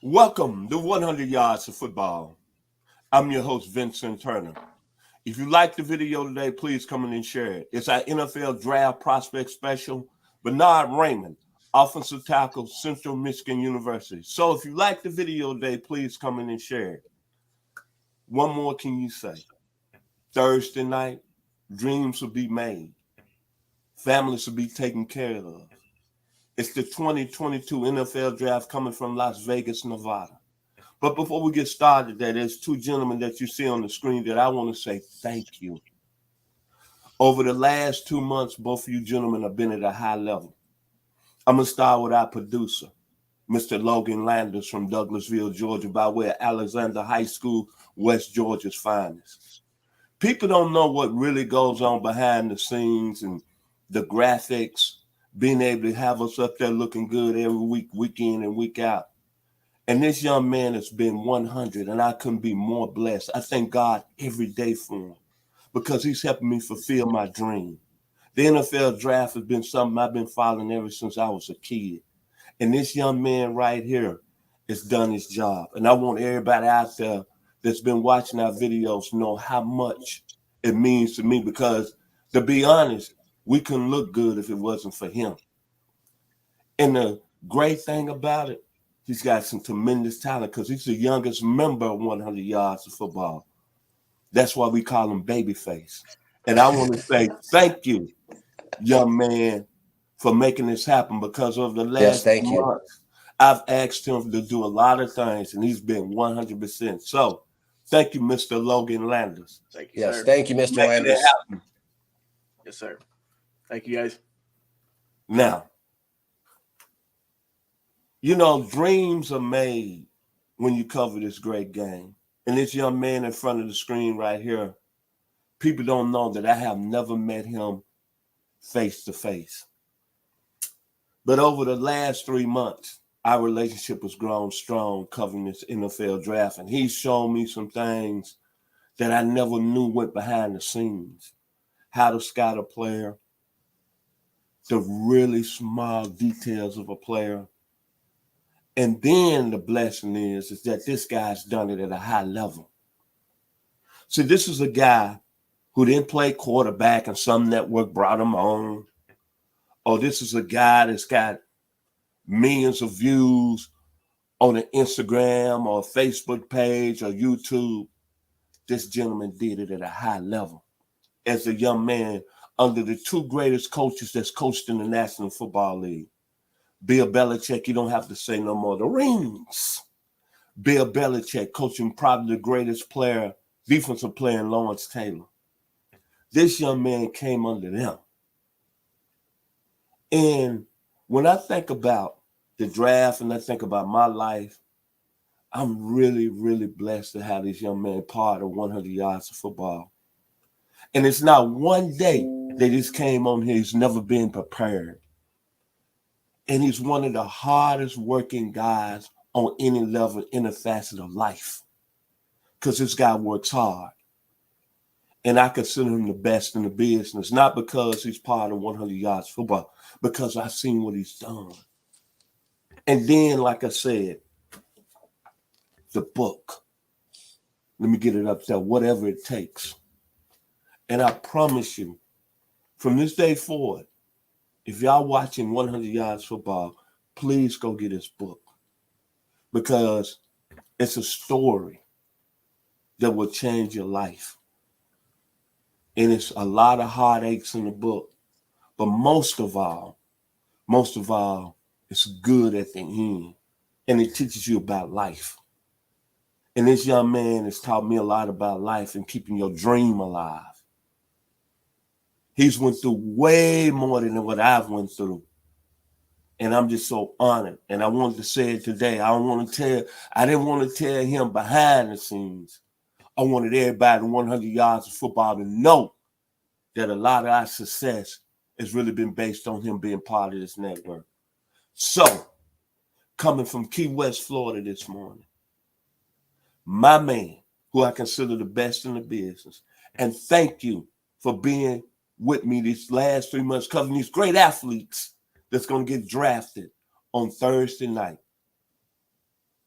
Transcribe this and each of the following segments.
Welcome to 100 Yards of Football. I'm your host, Vincent Turner. If you like the video today, please come in and share it. It's our NFL Draft Prospect Special. Bernhard Raimann, offensive tackle, Central Michigan University. So if you like the video today, please come in and share it. One more can you say? Thursday night, dreams will be made. Families will be taken care of. It's the 2022 NFL Draft coming from Las Vegas, Nevada. But before we get started, there's two gentlemen that you see on the screen that I want to say thank you. Over the last 2 months, both of you gentlemen have been at a high level. I'm going to start with our producer, Mr. Logan Landers from Douglasville, Georgia, by way of Alexander High School, West Georgia's finest. People don't know what really goes on behind the scenes and the graphics, being able to have us up there looking good every week, week in and week out. And this young man has been 100, and I couldn't be more blessed. I thank God every day for him because he's helping me fulfill my dream. The NFL draft has been something I've been following ever since I was a kid. And this young man right here has done his job. And I want everybody out there that's been watching our videos know how much it means to me because, to be honest, we couldn't look good if it wasn't for him. And the great thing about it, he's got some tremendous talent because he's the youngest member of 100 Yards of Football. That's why we call him Babyface. And I want to say thank you, young man, for making this happen because over the last months, I've asked him to do a lot of things, and he's been 100%. So thank you, Mr. Logan Landers. Thank you, sir. Thank you, Mr. Landers. Yes, sir. Thank you, guys. Now, you know, dreams are made when you cover this great game. And this young man in front of the screen right here, people don't know that I have never met him face to face. But over the last 3 months, our relationship has grown strong covering this NFL draft. And he's shown me some things that I never knew went behind the scenes. How to scout a player, the really small details of a player. And then the blessing is that this guy's done it at a high level. See, this is a guy who didn't play quarterback and some network brought him on. Or this is a guy that's got millions of views on an Instagram or Facebook page or YouTube. This gentleman did it at a high level as a young man under the two greatest coaches that's coached in the National Football League. Bill Belichick, you don't have to say no more. The rings. Bill Belichick coaching probably the greatest player, defensive player in Lawrence Taylor. This young man came under them. And when I think about the draft and I think about my life, I'm really, really blessed to have this young man part of 100 Yards of Football. And it's not one day that this came on here. He's never been prepared. And he's one of the hardest working guys on any level, in a facet of life. Because this guy works hard. And I consider him the best in the business, not because he's part of 100 Yards Football, because I've seen what he's done. And then, like I said, the book. Let me get it up there, whatever it takes. And I promise you, from this day forward, if y'all watching 100 Yards Football, please go get his book because it's a story that will change your life. And it's a lot of heartaches in the book. But most of all, it's good at the end. And it teaches you about life. And this young man has taught me a lot about life and keeping your dream alive. He's went through way more than what I've went through. And I'm just so honored. And I wanted to say it today. I didn't want to tell him behind the scenes. I wanted everybody in 100 Yards of Football to know that a lot of our success has really been based on him being part of this network. So, coming from Key West, Florida this morning, my man, who I consider the best in the business, and thank you for being with me these last 3 months, covering these great athletes that's going to get drafted on Thursday night.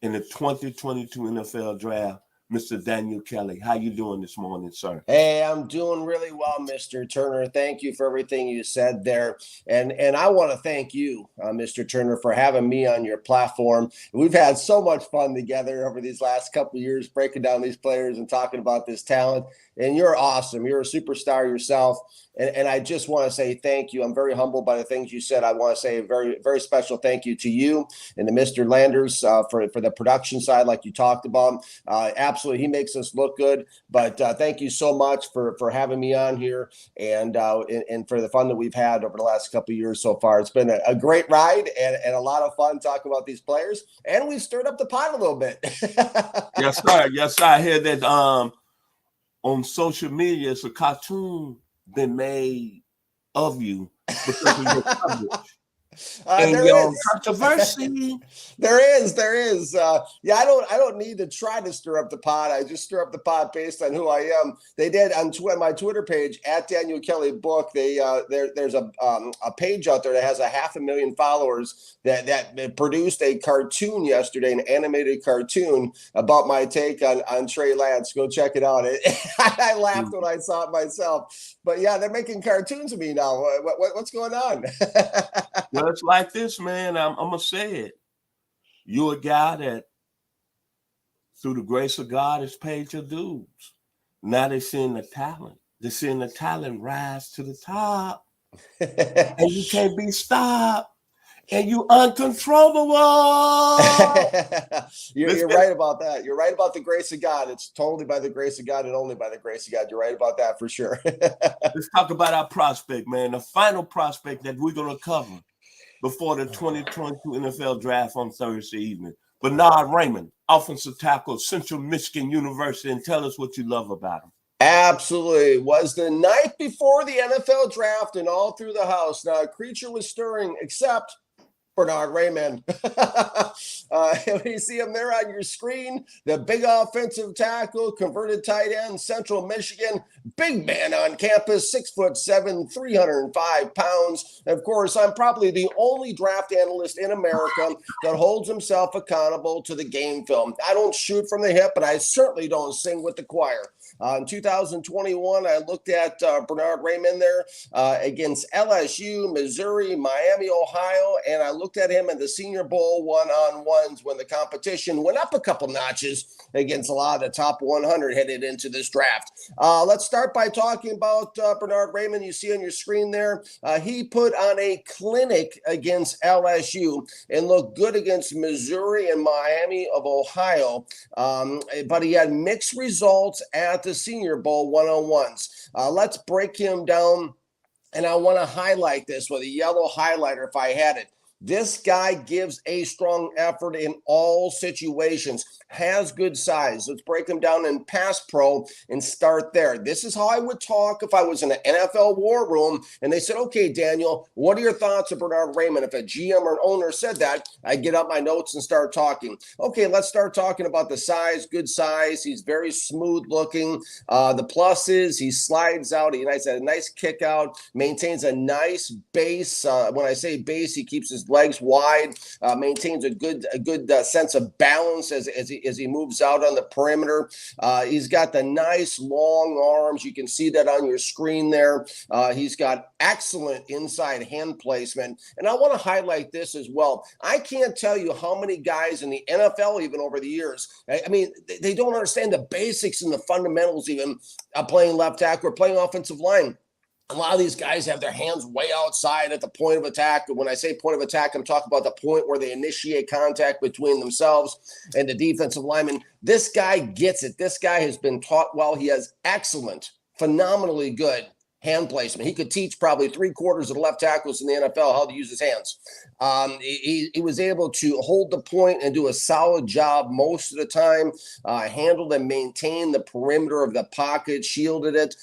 in the 2022 NFL Draft, Mr. Daniel Kelly. How you doing this morning, sir? Hey, I'm doing really well, Mr. Turner. Thank you for everything you said there. And I want to thank you, Mr. Turner, for having me on your platform. We've had so much fun together over these last couple of years, breaking down these players and talking about this talent. And you're awesome. You're a superstar yourself. And I just want to say thank you. I'm very humbled by the things you said. I want to say a very, very special thank you to you and to Mr. Landers for the production side, like you talked about. Absolutely, he makes us look good. But thank you so much for having me on here and for the fun that we've had over the last couple of years so far. It's been a great ride and a lot of fun talking about these players. And we've stirred up the pot a little bit. Yes, sir. Yes, sir. I hear that on social media, it's a cartoon been made of you because of your coverage. And there is controversy. There is. Yeah, I don't need to try to stir up the pot. I just stir up the pot based on who I am. They did on my Twitter page at Daniel Kelly Book. There's a page out there that has 500,000 followers that produced a cartoon yesterday, an animated cartoon about my take on Trey Lance. Go check it out. I laughed when I saw it myself. But yeah, they're making cartoons of me now. What's going on? Well, it's like this, man. I'm gonna say it. You're a guy that, through the grace of God, has paid your dues. Now they're seeing the talent. They're seeing the talent rise to the top, and you can't be stopped. And you uncontrollable. You're right about that. You're right about the grace of God. It's totally by the grace of God and only by the grace of God. You're right about that for sure. Let's talk about our prospect, man. The final prospect that we're going to cover before the 2022 NFL Draft on Thursday evening. Bernhard Raimann, offensive tackle, Central Michigan University. And tell us what you love about him. Absolutely. Was the night before the NFL Draft and all through the house. Now, a creature was stirring, except Bernhard Raimann. When you see him there on your screen, the big offensive tackle, converted tight end, Central Michigan, big man on campus, 6'7", 305 pounds. Of course, I'm probably the only draft analyst in America that holds himself accountable to the game film. I don't shoot from the hip, and I certainly don't sing with the choir. In 2021, I looked at Bernhard Raimann there against LSU, Missouri, Miami, Ohio, and I looked at him in the Senior Bowl one-on-ones when the competition went up a couple notches against a lot of the top 100 headed into this draft. Let's start by talking about Bernhard Raimann. You see on your screen there, he put on a clinic against LSU and looked good against Missouri and Miami of Ohio, but he had mixed results at the Senior Bowl one-on-ones. Let's break him down, and I want to highlight this with a yellow highlighter if I had it. This guy gives a strong effort in all situations, has good size. Let's break him down in pass pro and start there. This is how I would talk if I was in an NFL war room and they said, okay, Daniel, what are your thoughts of Bernhard Raimann? If a GM or an owner said that, I get out my notes and start talking. Okay, let's start talking about the size, good size. He's very smooth looking. The plus is he slides out. He has a nice kick out, maintains a nice base. When I say base, he keeps his legs wide, maintains a good sense of balance as he moves out on the perimeter. He's got the nice long arms. You can see that on your screen there. He's got excellent inside hand placement. And I want to highlight this as well. I can't tell you how many guys in the NFL, even over the years, I mean, they don't understand the basics and the fundamentals even playing left tackle or playing offensive line. A lot of these guys have their hands way outside at the point of attack. When I say point of attack, I'm talking about the point where they initiate contact between themselves and the defensive lineman. This guy gets it. This guy has been taught well. He has excellent, phenomenally good hand placement. He could teach probably 3/4 of the left tackles in the NFL how to use his hands. He was able to hold the point and do a solid job most of the time, handled and maintained the perimeter of the pocket, shielded it,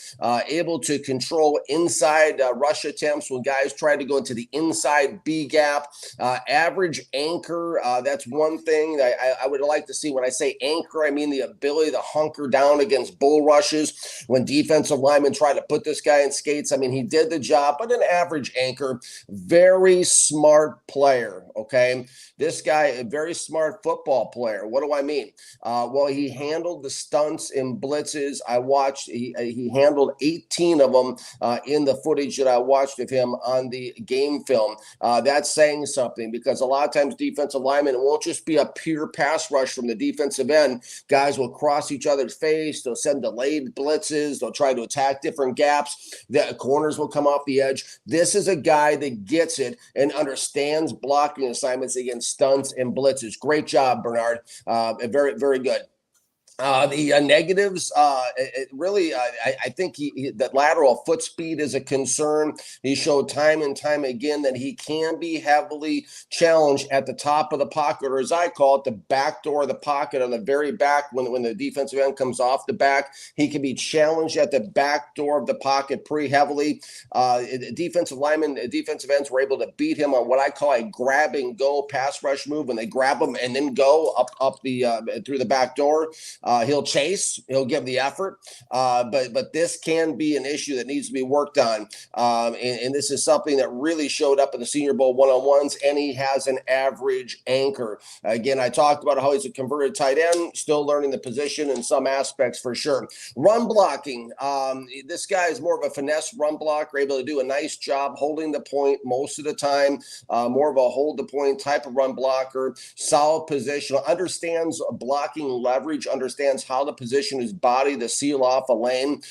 able to control inside rush attempts when guys tried to go into the inside B gap, average anchor. That's one thing that I would like to see. When I say anchor, I mean the ability to hunker down against bull rushes when defensive linemen try to put this guy in giant skates. I mean, he did the job, but an average anchor. Very smart player, okay? This guy, a very smart football player. What do I mean? Well, he handled the stunts and blitzes. I watched, he handled 18 of them in the footage that I watched of him on the game film. That's saying something, because a lot of times defensive linemen, it won't just be a pure pass rush from the defensive end. Guys will cross each other's face. They'll send delayed blitzes. They'll try to attack different gaps. The corners will come off the edge. This is a guy that gets it and understands blocking assignments against stunts and blitzes. Great job, Bernhard. Very, very good. The negatives, really, I think that lateral foot speed is a concern. He showed time and time again that he can be heavily challenged at the top of the pocket, or as I call it, the back door of the pocket on the very back. When the defensive end comes off the back, he can be challenged at the back door of the pocket pretty heavily. Defensive ends were able to beat him on what I call a grab and go pass rush move, when they grab him and then go up the through the back door. He'll chase, he'll give the effort, but this can be an issue that needs to be worked on. And this is something that really showed up in the Senior Bowl one-on-ones, and he has an average anchor. Again, I talked about how he's a converted tight end, still learning the position in some aspects for sure. Run blocking. This guy is more of a finesse run blocker, able to do a nice job holding the point most of the time, more of a hold the point type of run blocker, solid position, understands blocking leverage, understands how to position his body to seal off a lane.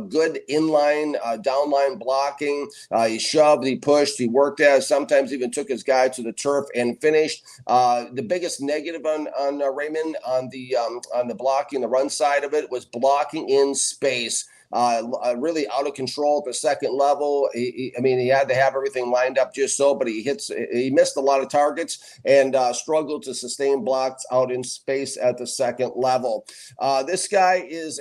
Good inline, downline blocking. He shoved, he pushed, he worked at it, sometimes even took his guy to the turf and finished. The biggest negative on Raimann on the blocking, the run side of it, was blocking in space. Really out of control at the second level. He had to have everything lined up just so, but he missed a lot of targets and struggled to sustain blocks out in space at the second level. This guy is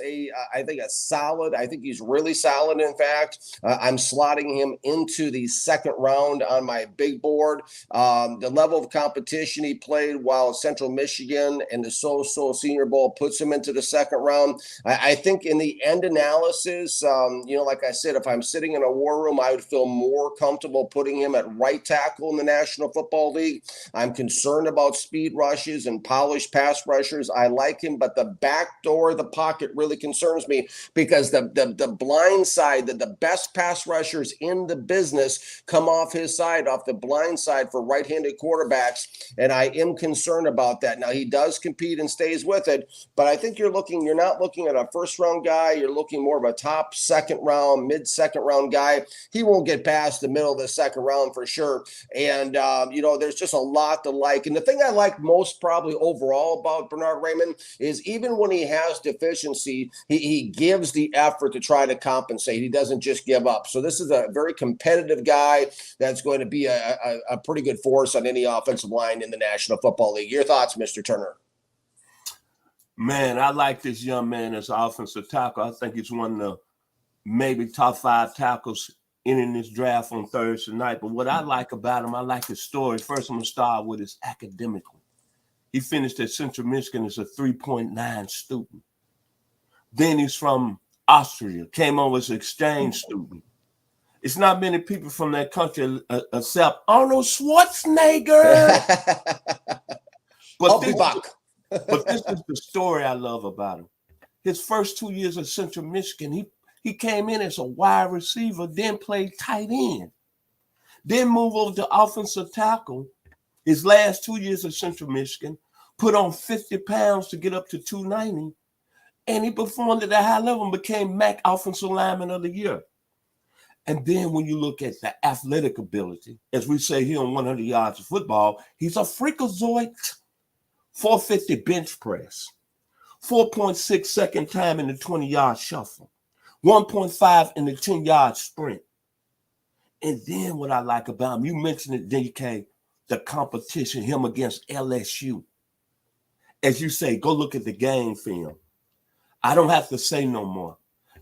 I think he's really solid. In fact, I'm slotting him into the second round on my big board. The level of competition he played while at Central Michigan and the Senior Bowl puts him into the second round. I think in the end analysis, like I said, if I'm sitting in a war room, I would feel more comfortable putting him at right tackle in the National Football League. I'm concerned about speed rushes and polished pass rushers. I like him, but the back door of the pocket really concerns me, because the blind side, the best pass rushers in the business come off his side, off the blind side for right-handed quarterbacks, and I am concerned about that. Now, he does compete and stays with it, but I think you're not looking at a first-round guy. You're looking more of a top second round, mid-second round guy. He won't get past the middle of the second round for sure. And, there's just a lot to like. And the thing I like most probably overall about Bernhard Raimann is even when he has deficiency, he gives the effort to try to compensate. He doesn't just give up. So this is a very competitive guy that's going to be a pretty good force on any offensive line in the National Football League. Your thoughts, Mr. Turner? Man, I like this young man as an offensive tackle. I think he's one of the maybe top 5 tackles in this draft on Thursday night. But what I like about him, I like his story. First, I'm going to start with his academical. He finished at Central Michigan as a 3.9 student. Then he's from Austria, came over as an exchange student. It's not many people from that country except Arnold Schwarzenegger. But this is the story I love about him. His first 2 years at Central Michigan, he came in as a wide receiver, then played tight end, then moved over to offensive tackle. His last 2 years at Central Michigan, put on 50 pounds to get up to 290, and he performed at a high level and became MAC Offensive Lineman of the Year. And then when you look at the athletic ability, as we say here on 100 Yards of Football, he's a freakazoid. 450 bench press, 4.6 second time in the 20-yard shuffle, 1.5 in the 10-yard sprint. And then what I like about him, you mentioned it, DK, the competition, him against LSU. As you say, go look at the game film. I don't have to say no more.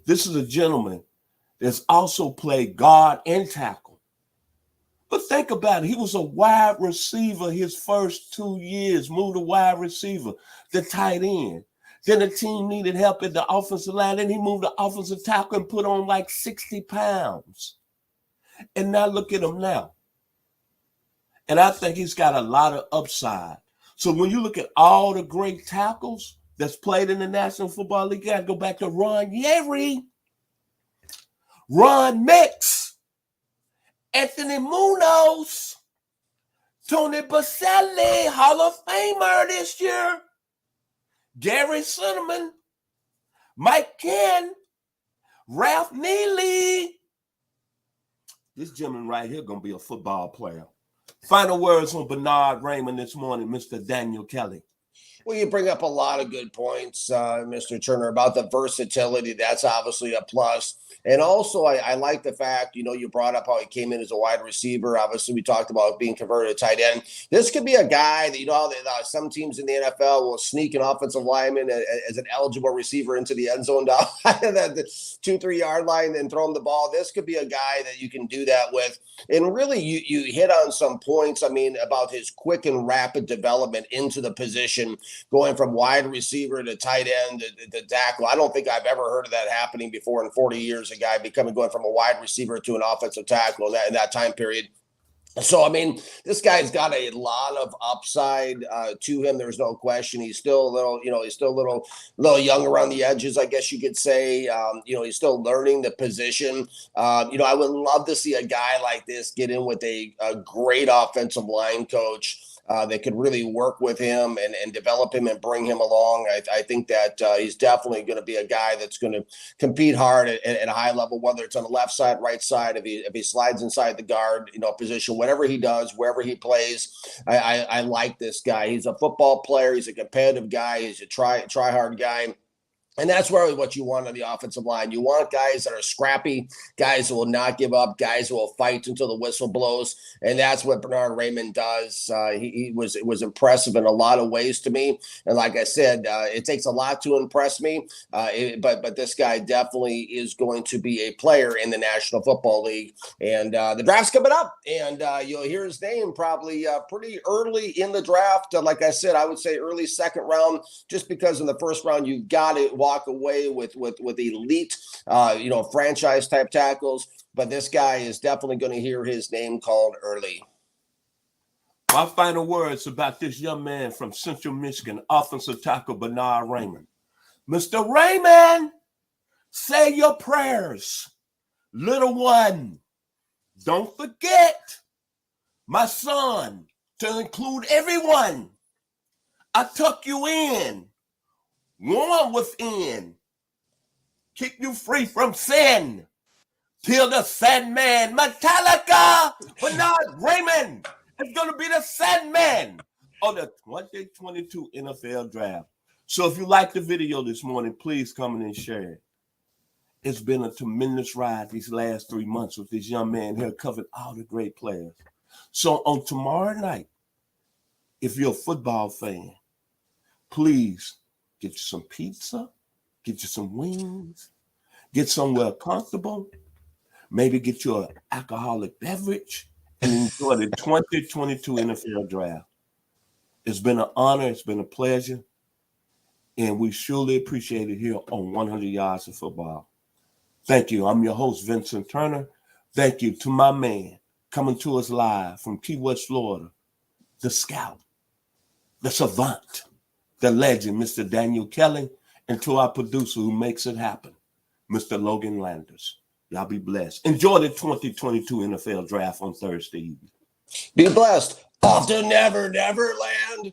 This is a gentleman that's also played guard and tackle. But think about it. He was a wide receiver his first 2 years, moved to wide receiver, the tight end. Then the team needed help at the offensive line. Then he moved the offensive tackle and put on like 60 pounds. And now look at him now. And I think he's got a lot of upside. So when you look at all the great tackles that's played in the National Football League, you got to go back to Ron Yeary, Ron Mix, Anthony Munoz, Tony Baselli, Hall of Famer this year, Gary Cinnamon, Mike Ken, Ralph Neely. This gentleman right here going to be a football player. Final words on Bernhard Raimann this morning, Mr. Daniel Kelly. Well, you bring up a lot of good points, Mr. Turner, about the versatility. That's obviously a plus. And also, I like the fact, you brought up how he came in as a wide receiver. Obviously, we talked about being converted to tight end. This could be a guy that, some teams in the NFL will sneak an offensive lineman as an eligible receiver into the end zone down at the 2-3 yard line and throw him the ball. This could be a guy that you can do that with. And really, you hit on some points, about his quick and rapid development into the position, going from wide receiver to tight end to tackle. I don't think I've ever heard of that happening before in 40 years. A guy going from a wide receiver to an offensive tackle in that time period. So, this guy's got a lot of upside to him. There's no question. He's still a little, little young around the edges, I guess you could say. He's still learning the position. I would love to see a guy like this get in with a great offensive line coach that could really work with him and develop him and bring him along. I think that he's definitely going to be a guy that's going to compete hard at a high level, whether it's on the left side, right side, if he slides inside the guard, position, whatever he does, wherever he plays. I like this guy. He's a football player. He's a competitive guy. He's a try hard guy. And that's really what you want on the offensive line. You want guys that are scrappy, guys who will not give up, guys who will fight until the whistle blows. And that's what Bernhard Raimann does. It was impressive in a lot of ways to me. And like I said, it takes a lot to impress me. But this guy definitely is going to be a player in the National Football League. And the draft's coming up. And you'll hear his name probably pretty early in the draft. Like I said, I would say early second round, just because in the first round, you've got to walk away with elite, franchise type tackles. But this guy is definitely going to hear his name called early. My final words about this young man from Central Michigan, offensive tackle Bernhard Raimann. Mr. Raimann, say your prayers. Little one, don't forget, my son, to include everyone. I tuck you in. Warm within, keep you free from sin, till the Sandman, Metallica, Bernhard Raimann is going to be the Sandman of the 2022 NFL Draft. So if you like the video this morning, please come in and share it. It's been a tremendous ride these last 3 months with this young man here, covered all the great players. So on tomorrow night, if you're a football fan, please get you some pizza, get you some wings, get somewhere comfortable, maybe get you an alcoholic beverage, and enjoy the 2022 NFL Draft. It's been an honor. It's been a pleasure. And we surely appreciate it here on 100 Yards of Football. Thank you. I'm your host, Vincent Turner. Thank you to my man coming to us live from Key West, Florida, the scout, the savant, the legend, Mr. Daniel Kelly, and to our producer who makes it happen, Mr. Logan Landers. Y'all be blessed. Enjoy the 2022 NFL Draft on Thursday evening. Be blessed. Off to Never, Never Land.